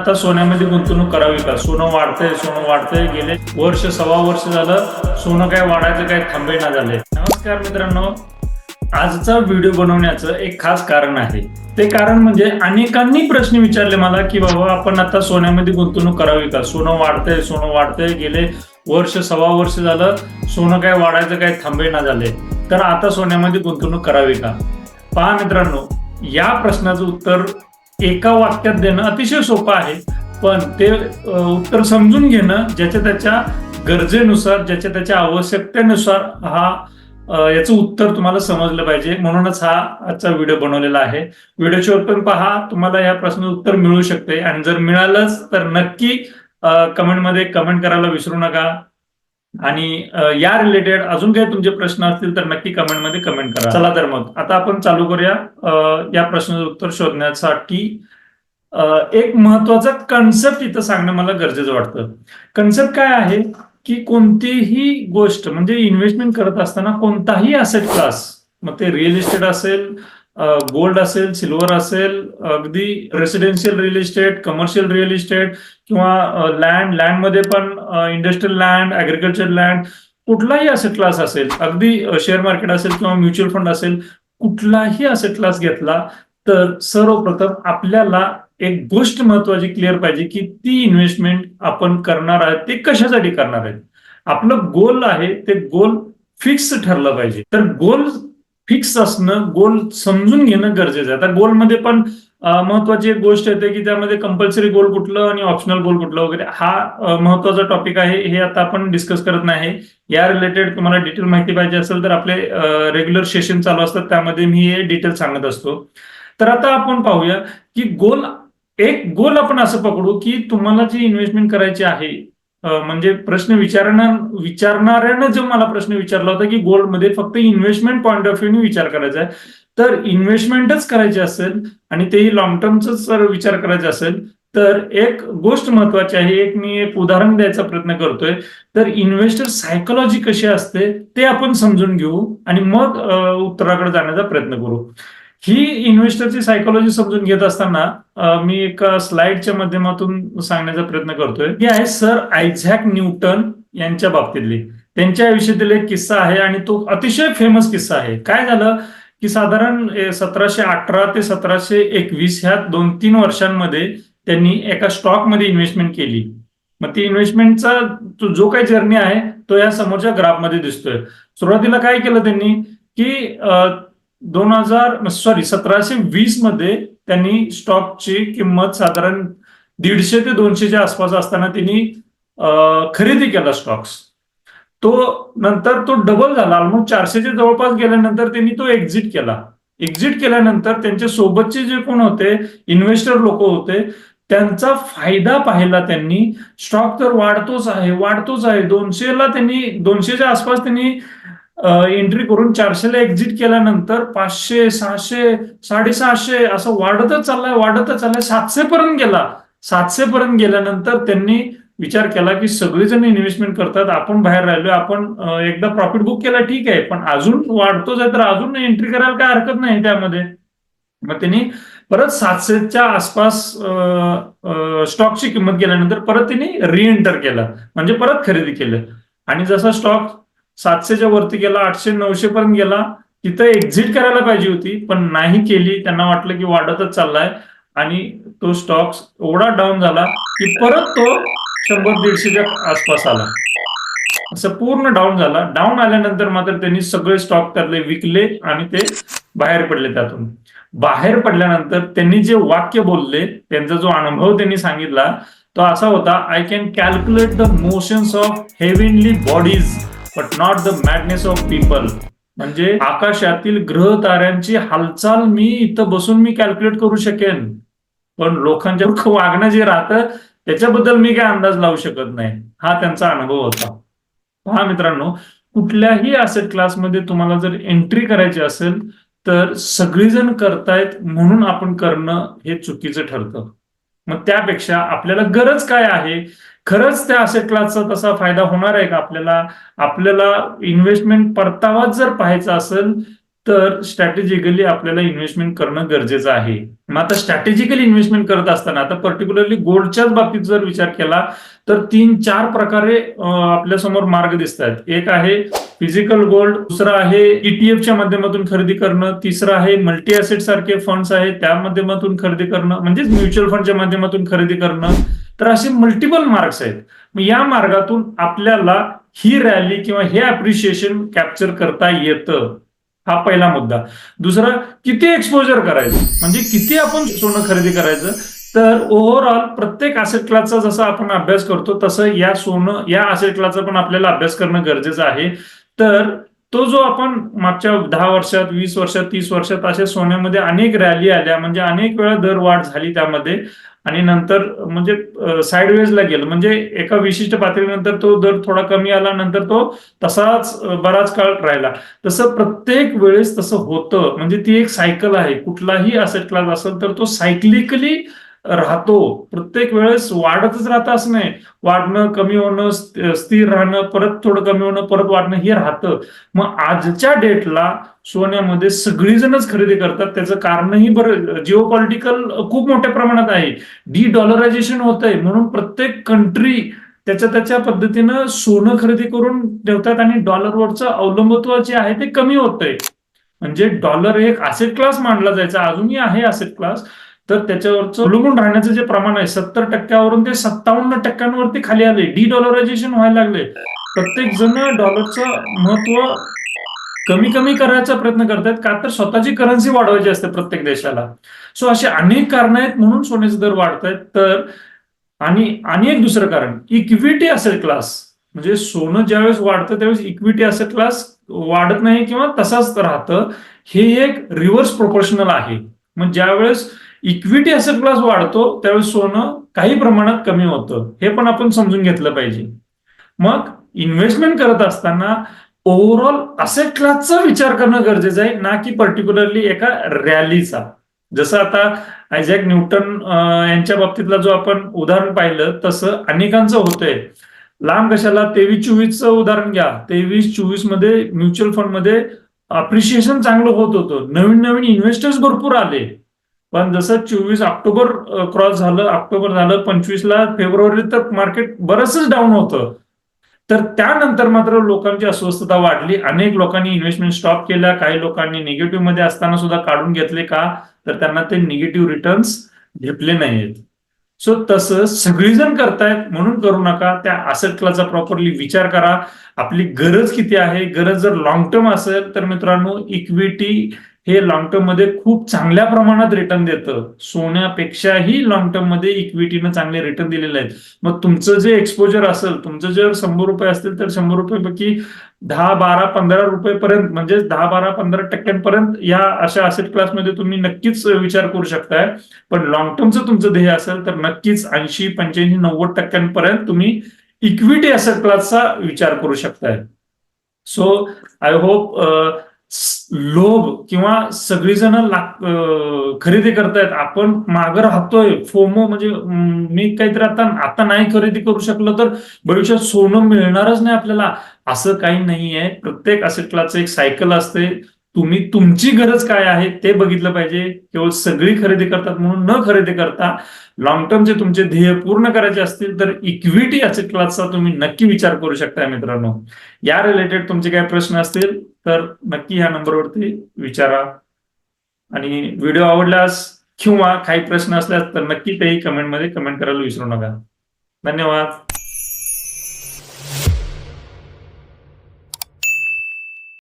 आता सोन्यामध्ये गुंतवणूक करावी का? सोनं वाढतंय गेले वर्ष सव्वा वर्ष झालं सोनं काय वाढायचं काय थांबेना झालंय. नमस्कार मित्रांनो, आजचा व्हिडिओ बनवण्याचं एक खास कारण आहे. ते कारण म्हणजे अनेकांनी प्रश्न विचारले मला की बाबा आपण आता सोन्यामध्ये गुंतवणूक करावी का? सोनं वाढतंय गेले वर्ष सव्वा वर्ष झालं सोनं काय वाढायचं काय थांबेना झालंय, तर आता सोन्यामध्ये गुंतवणूक करावी का? पहा मित्रांनो, या प्रश्नाचं उत्तर एका वाक्यात देणं अतिशय सोपं आहे, पण ते उत्तर समजून घेणं ज्याच्या त्याच्या गरजेनुसार, ज्याच्या त्याच्या आवश्यकतेनुसार याचं उत्तर तुम्हाला समजलं पाहिजे, म्हणूनच हा आजचा व्हिडिओ बनवलेला आहे. व्हिडिओ शेवटपर्यंत पहा, तुम्हाला या प्रश्नाचं उत्तर मिळू शकते आणि जर मिळालंच तर नक्की कमेंटमध्ये कमेंट करायला विसरू नका. आणि या रिलेटेड अजून काही तुमचे प्रश्न असतील तर नक्की कमेंटमध्ये कमेंट करा. चला तर मग आता आपण चालू करूया या प्रश्नाचं उत्तर शोधण्यासाठी. एक महत्वाचा कन्सेप्ट इथं सांगणं मला गरजेचं वाटतं. कन्सेप्ट काय आहे की कोणतीही गोष्ट म्हणजे इन्व्हेस्टमेंट करत असताना कोणताही असेट क्लास, मग ते रिअल इस्टेट असेल, गोल्ड असेल, सिल्वर असेल, अगदी residential real estate, commercial real estate किंवा लँडमध्ये पण इंडस्ट्रियल लँड, ऍग्रिकल्चर लँड, कुठलाही असेट क्लास असेल, अगदी शेअर मार्केट असेल किंवा म्युच्युअल फंड असेल, कुठलाही असेट क्लास घेतला तर सर्वप्रथम आपल्याला एक गोष्ट महत्वाची क्लिअर पाहिजे की ती इन्व्हेस्टमेंट आपण करणार आहे ते कशासाठी करणार आहे. आपलं गोल आहे ते गोल फिक्स ठरलं पाहिजे. तर गोल फिक्स असणं, गोल समजून घेणं गरजेचं आहे. आता गोलमध्ये पण महत्वाची एक गोष्ट येते की त्यामध्ये कंपल्सरी गोल कुठलं आणि ऑप्शनल गोल कुठलं वगैरे, हा महत्वाचा टॉपिक आहे. हे आता आपण डिस्कस करत नाही. या रिलेटेड तुम्हाला डिटेल माहिती पाहिजे असेल तर आपले रेग्युलर सेशन चालू असतात, त्यामध्ये मी हे डिटेल सांगत असतो. तर आता आपण पाहूया की एक गोल आपण असं पकडू की तुम्हाला जी इन्व्हेस्टमेंट करायची आहे, म्हणजे प्रश्न विचारणाऱ्यानं जो मला प्रश्न विचारला होता की गोल्डमध्ये फक्त इन्व्हेस्टमेंट पॉईंट ऑफ व्ह्यू विचार करायचा आहे, तर इन्व्हेस्टमेंटच करायची असेल आणि तेही लॉंग टर्मच जर विचार करायचा असेल तर एक गोष्ट महत्वाची आहे. मी एक उदाहरण द्यायचा प्रयत्न करतोय. तर इन्व्हेस्टर सायकोलॉजी कशी असते ते आपण समजून घेऊ आणि मग उत्तराकडे जाण्याचा प्रयत्न करू. ही इन्व्हेस्टरची सायकोलॉजी समजून घेत असताना मी एका स्लाइडच्या माध्यमातून सांगण्याचा प्रयत्न करतोय. ही आहे सर आयझॅक न्यूटन यांच्या बाबतीतली, त्यांच्या आयुष्यातील एक किस्सा आहे आणि तो अतिशय फेमस किस्सा आहे. काय झालं की साधारण 1718 ते 1721 ह्या 2-3 वर्षांमध्ये त्यांनी एका स्टॉकमध्ये इन्व्हेस्टमेंट केली. मग ती इन्व्हेस्टमेंटचा जो काही जर्नी आहे तो या समोरच्या ग्राफमध्ये दिसतोय. सुरुवातीला काय केलं त्यांनी की 1720 मध्ये त्यांनी स्टॉकची किंमत साधारण 150 ते 200च्या आसपास असताना त्यांनी खरेदी केला स्टॉक्स. तो नंतर तो डबल झाला, ऑलमोस्ट 400च्या जवळपास गेल्यानंतर त्यांनी तो एक्झिट केला. एक्झिट केल्यानंतर त्यांच्या सोबतचे जे कोण होते इन्व्हेस्टर लोक होते त्यांचा फायदा पाहिला त्यांनी. स्टॉक तर वाढतोच आहे 200ला त्यांनी 200च्या आसपास त्यांनी एंट्री करून 400ला एक्झिट केल्यानंतर 500, 600, 750 असं वाढतच चाललाय 700 पर्यंत गेला. 700 पर्यंत गेल्यानंतर त्यांनी विचार केला की सगळेजण इन्व्हेस्टमेंट करतात, आपण बाहेर राहिलोय, आपण एकदा प्रॉफिट बुक केला ठीक आहे, पण अजून वाढतोच आहे तर अजून एंट्री करायला काय हरकत नाही त्यामध्ये. मग त्यांनी परत 700च्या आसपास स्टॉकची किंमत गेल्यानंतर परत त्यांनी रिएंटर केला, म्हणजे परत खरेदी केलं. आणि जसा स्टॉक 700च्या वरती गेला, 800-900 पर्यंत गेला, तिथं एक्झिट करायला पाहिजे होती पण नाही केली. त्यांना वाटलं की वाढतच चाललाय आणि तो स्टॉक एवढा डाऊन झाला की परत तो 100-150च्या आसपास आला. असं पूर्ण डाऊन झाला. डाऊन आल्यानंतर मात्र त्यांनी सगळे स्टॉक त्यातले विकले आणि ते बाहेर पडले. त्यातून बाहेर पडल्यानंतर त्यांनी जे वाक्य बोलले, त्यांचा जो अनुभव त्यांनी सांगितला तो असा होता, I can calculate the motions of heavenly bodies but not the madness of people. म्हणजे आकाशातील ग्रह ताऱ्यांची हालचाल मी इथं बसून मी कॅल्क्युलेट करू शकेन, पण लोकांच्या वागणं जे राहतं त्याच्याबद्दल मी काय अंदाज लावू शकत नाही. हा त्यांचा अनुभव होता. पहा मित्रांनो, कुठल्याही असेट क्लासमध्ये तुम्हाला जर एंट्री करायची असेल तर सगळीजण करतायत म्हणून आपण करणं हे चुकीचं ठरतं. मग त्यापेक्षा आपल्याला गरज काय आहे, खरंच त्या असेट क्लासचा तसा फायदा होणार आहे का आपल्याला इन्व्हेस्टमेंट परतावा जर पाहायचा असेल तर स्ट्रॅटेजिकली आपल्याला इन्व्हेस्टमेंट करणं गरजेचं आहे. मग आता स्ट्रॅटेजिकली इन्व्हेस्टमेंट करत असताना आता पर्टिक्युलरली गोल्डच्याच बाबतीत जर विचार केला तर 3-4 प्रकारे आपल्या समोर मार्ग दिसतात. एक आहे फिजिकल गोल्ड, दुसरं आहे ईटीएफच्या माध्यमातून खरेदी करणं, तिसरं आहे मल्टी ऍसेट सारखे फंड्स आहेत त्या माध्यमातून खरेदी करणं, म्हणजेच म्युच्युअल फंडच्या माध्यमातून खरेदी करणं. तर असे मल्टिपल मार्क्स आहेत. मग या मार्गातून आपल्याला ही रॅली किंवा हे अप्रिशिएशन कॅप्चर करता येतं. हा पहिला मुद्दा. दुसरा, किती एक्सपोजर करायचं, म्हणजे किती आपण सोनं खरेदी करायचं. तर ओव्हरऑल प्रत्येक असेट क्लासचा जसा आपण अभ्यास करतो तसं या असेट क्लासचा पण आपल्याला अभ्यास करणं गरजेचं आहे. तर तो जो आपण मागच्या 10 वर्षात, 20 वर्षात, 30 वर्षात अशा सोन्यामध्ये अनेक रॅली आल्या, म्हणजे अनेक वेळा दर वाढ झाली त्यामध्ये, आणि नंतर म्हणजे साईडवेजला गेलं, म्हणजे एका विशिष्ट पातळीनंतर तो दर थोडा कमी आला, नंतर तो तसाच बराच काळ राहिला. तसं प्रत्येक वेळेस तसं होतं, म्हणजे ती एक सायकल आहे. कुठलाही असेट क्लास असेल तर तो सायक्लिकली राहतो, प्रत्येक वेळेस वाढतच राहतं असं नाही. वाढणं, कमी होणं, स्थिर राहणं, परत थोडं कमी होणं, परत वाढणं, हे राहतं. मग आजच्या डेटला सोन्यामध्ये सगळीजणच खरेदी करतात. त्याचं कारणही बरं जिओ पॉलिटिकल खूप मोठ्या प्रमाणात आहे. डी डॉलरायझेशन होत आहे, म्हणून प्रत्येक कंट्री त्याच्या पद्धतीनं सोनं खरेदी करून ठेवतात आणि डॉलरवरचं अवलंबित्व जे आहे ते कमी होत आहे. म्हणजे डॉलर एक असेट क्लास मानला जायचा, अजूनही आहे असेट क्लास. तर त्याच्यावरचं अवलंबून राहण्याचं जे प्रमाण आहे 70% ते 57% खाली आले. डी डॉलरायझेशन व्हायला लागले. प्रत्येक जण डॉलरचं महत्व कमी कमी करायचा प्रयत्न करतात, का तर स्वतःची करन्सी वाढवायची असते प्रत्येक देशाला. सो असे अनेक कारण आहेत म्हणून सोन्याचे दर वाढत आहेत. तर आणि एक दुसरं कारण, इक्विटी असेट क्लास, म्हणजे सोनं ज्यावेळेस वाढतं त्यावेळेस इक्विटी असेट क्लास वाढत नाही किंवा तसाच राहतं. हे एक रिव्हर्स प्रोपोर्शनल आहे. मग ज्यावेळेस इक्विटी असेट क्लास वाढतो त्यावेळेस सोनं काही प्रमाणात कमी होतं, हे पण आपण समजून घेतलं पाहिजे. मग इन्व्हेस्टमेंट करत असताना ओव्हरऑल असेट क्लासचा विचार करणं गरजेचं आहे, ना की पर्टिक्युलरली एका रॅलीचा. जसं आता आयझॅक न्यूटन यांच्या बाबतीतला जो आपण उदाहरण पाहिलं तसं अनेकांचं होतंय. लांब कशाला, 23-24चं उदाहरण घ्या. 23-24 मध्ये म्युच्युअल फंड मध्ये अप्रिशिएशन चांगलं होत होतं, नवीन नवीन इन्व्हेस्टर्स भरपूर आले. पण जसं 24 ऑक्टोबर क्रॉस झालं, ऑक्टोबर झालं, 25ला फेब्रुवारी तर मार्केट बरंचच डाऊन होतं. तर त्यानंतर मात्र लोकांची अस्वस्थता वाढली, अनेक लोकांनी इन्व्हेस्टमेंट स्टॉप केल्या, काही लोकांनी निगेटिव्ह मध्ये असताना सुद्धा काढून घेतले. का तर त्यांना ते निगेटिव्ह रिटर्न्स घेतले नाहीत. सो तसं सगळीजण करतायत म्हणून करू नका. त्या असेट क्लासचा प्रॉपरली विचार करा. आपली गरज किती आहे, गरज जर लॉंग टर्म असेल तर मित्रांनो इक्विटी हे लॉंग टर्म मध्ये खूप चांगल्या प्रमाणात रिटर्न देतं. सोन्यापेक्षाही लॉंग टर्म मध्ये इक्विटीनं चांगले रिटर्न दिलेले आहेत. मग तुमचं जे एक्सपोजर असेल, तुमचं जर 100 रुपये असतील तर 100 रुपयेपैकी 10, 12, 15 रुपयेपर्यंत, म्हणजे 10, 12, 15% या अशा असेट क्लासमध्ये तुम्ही नक्कीच विचार करू शकताय. पण लॉंग टर्मचं तुमचं ध्येय असेल तर नक्कीच 80, 85, 90% तुम्ही इक्विटी असेट क्लासचा विचार करू शकताय. सो आय होप लोभ किंवा सगळीजण खरेदी करतायत, आपण मागे राहतोय, फोमो, म्हणजे मी काहीतरी आता नाही खरेदी करू शकलो तर भविष्यात सोनं मिळणारच नाही आपल्याला, असं काही नाहीये. प्रत्येक असेट क्लासचं एक सायकल असते. तुम्ही तुमची गरज काय आहे ते बघितलं पाहिजे. केवळ सगळी खरेदी करतात म्हणून न खरेदी करता लॉंग टर्मचे तुमचे ध्येय पूर्ण करायचे असतील तर इक्विटी असेट क्लासचा तुम्ही नक्की विचार करू शकता मित्रांनो. या रिलेटेड तुमचे काही प्रश्न असतील तर नक्की ह्या नंबरवरती विचारा. आणि व्हिडिओ आवडल्यास किंवा काही प्रश्न असल्यास तर नक्की तेही कमेंटमध्ये कमेंट करायला विसरू नका. धन्यवाद.